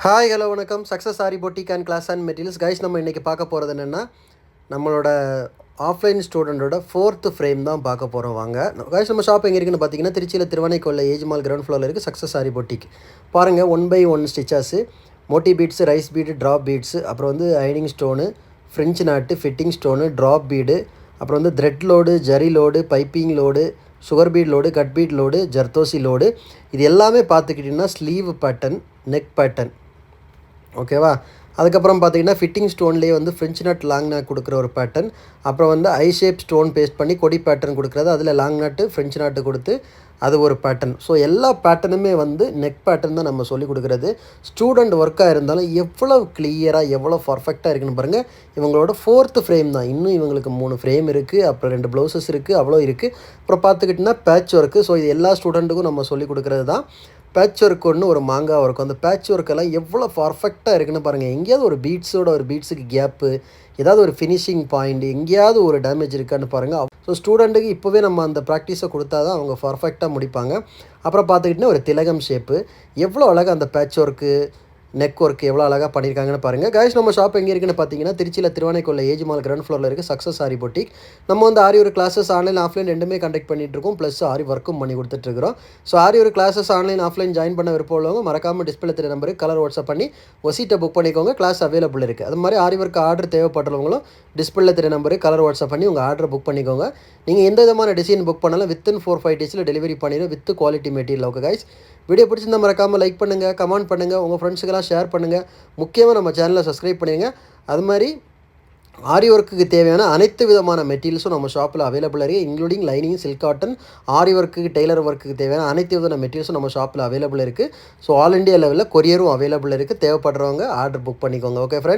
Hi hello வணக்கம். Success sari boutique and class and materials guys. நம்ம இன்றைக்கி பார்க்க போகிறது என்னென்னா, நம்மளோட ஆஃப்லைன் ஸ்டூடெண்ட்டோட 4th ஃப்ரேம் தான் பார்க்க போகிறோம். வாங்க கைஸ். நம்ம ஷாப் எங்கே இருக்குன்னு பார்த்தீங்கன்னா, திருச்சியில் திருவானைக்கோல்ல ஏஜ்மால் கிரவுண்ட் ஃப்ளோரில் இருக்குது சக்ஸஸ் சாரி பொட்டிக். பாருங்கள், 1x1 stitches, moti beads, rice bead, drop beads, அப்புறம் வந்து ஐனிங் stone, french knot, fitting stone, drop bead, அப்புறம் வந்து thread load, zari load, piping load, sugar bead load, cut bead load, zardosi load, இது எல்லாமே பார்த்துக்கிட்டிங்கன்னா ஸ்லீவ் பேட்டர்ன், நெக் பேட்டர்ன், ஓகேவா. அதுக்கப்புறம் பார்த்தீங்கன்னா ஃபிட்டிங் ஸ்டோன்லேயே வந்து ஃப்ரெஞ்ச் நட் லாங் நாட் கொடுக்குற ஒரு பேட்டர்ன், அப்புறம் வந்து ஐ ஷேப் ஸ்டோன் பேஸ்ட் பண்ணி கொடி பேட்டர்ன் கொடுக்குறது, அதில் லாங் நாட்டு ஃப்ரெஞ்ச் நாட்டு கொடுத்து அது ஒரு பேட்டர்ன். ஸோ எல்லா பேட்டர்னுமே வந்து நெக் பேட்டர்ன் தான் நம்ம சொல்லிக் கொடுக்குறது. ஸ்டூடெண்ட் ஒர்க்காக இருந்தாலும் எவ்வளோ கிளியராக எவ்வளோ பர்ஃபெக்டாக இருக்குன்னு பாருங்கள். இவங்களோட 4th ஃப்ரேம் தான். இன்னும் இவங்களுக்கு 3 ஃப்ரேம் இருக்குது, அப்புறம் 2 ப்ளவுசஸ் இருக்குது, அவ்வளோ இருக்குது. அப்புறம் பார்த்துக்கிட்டிங்கன்னா பேட்ச் ஒர்க்கு. ஸோ இது எல்லா ஸ்டூடெண்ட்டுக்கும் நம்ம சொல்லிக் கொடுக்குறது தான். பேட்ச் ஒர்க் ஒன்று, ஒரு மாங்காய் ஒர்க். அந்த பேட்ச் ஒர்க்கெல்லாம் எவ்வளோ பர்ஃபெக்டாக இருக்குன்னு பாருங்கள். எங்கேயாவது ஒரு பீட்ஸோட ஒரு பீட்ஸுக்கு கேப்பு, ஏதாவது ஒரு ஃபினிஷிங் பாயிண்ட், எங்கேயாவது ஒரு டேமேஜ் இருக்கான்னு பாருங்கள். ஸோ ஸ்டூடெண்ட்டுக்கு இப்போவே நம்ம அந்த ப்ராக்டிஸை கொடுத்தா தான் அவங்க பர்ஃபெக்டாக முடிப்பாங்க. அப்புறம் பார்த்துக்கிட்டிங்கன்னா ஒரு திலகம் ஷேப்பு, எவ்வளோ அழகாக அந்த பேட்ச் ஒர்க்கு, நெக் ஒர்க் எவ்வளோ அழகாக பண்ணியிருக்காங்கன்னு பாருங்கள். கைஸ், நம்ம ஷாப் எங்கே இருக்குன்னு பார்த்தீங்கன்னா, திருச்சியில் திருவானைக்கோல்ல ஏஜ்மால் கிரவுண்ட் ஃப்ளோரில் இருக்குது சக்ஸஸ் சாரி பொட்டிக். நம்ம வந்து ஆரி ஒரு கிளாஸஸ் ஆன்லைன் ஆஃப்லைன் ரெண்டுமே கண்டக்ட் பண்ணிகிட்ருக்கோம், ப்ளஸ் ஆரி ஒர்க்கும் பண்ணி கொடுத்துட்ருக்கோம். ஸோ ஆரி ஒரு கிளாஸஸ் ஆன்லைன் ஆஃப்லைன் ஜாயின் பண்ண விருப்பம் உள்ளவங்க மறக்காமல் டிஸ்பிளே தெரிய நம்பருக்கு கலர் வாட்ஸ்அப் பண்ணி ஒரு சீட்டை புக் பண்ணிக்கோங்க. கிளாஸ் அவைலபிள் இருக்குது. அது மாதிரி ஆரி ஒர்க் ஆர்டர் தேவைப்படுறவங்களும் டிஸ்பிளே தெரிய நம்பருக்கு கலர் வாட்ஸ்அப் பண்ணி உங்கள் ஆர்டரை புக் பண்ணிக்கோங்க. நீங்கள் எந்த விதமான டிசைன் புக் பண்ணாலும் வித்தின் 4-5 டேஸில் டெலிவரி பண்ணிடும் with quality material. Okay guys, video பிடிச்சிருந்தால் மறக்காமல் லைக் பண்ணுங்கள், கமெண்ட் பண்ணுங்கள், உங்கள் ஃப்ரெண்ட்ஸுக்கெல்லாம் ஷேர் பண்ணுங்கள். முக்கியமாக நம்ம சேனலை சப்ஸ்கிரைப் பண்ணுங்கள். அது மாதிரி ஆரி ஒர்க்குக்கு தேவையான அனைத்து விதமான மெட்டீரியல்ஸும் நம்ம ஷாப்பில் அவைலபிள் இருக்குது, இன்க்ளூடிங் லைனிங், சில்க் காட்டன், ஆரி ஒர்க்குக்கு, டெய்லர் ஒர்க்குக்கு தேவையான அனைத்து விதமான மெட்டீரியல்ஸும் நம்ம ஷாப்பில் அவைலபிள் இருக்குது. ஸோ ஆல் இண்டியா லெவலில் கொரியரும் அவைலபிள் இருக்குது. தேவைப்படுறவங்க ஆர்டர் புக் பண்ணிக்கோங்க. Okay friends.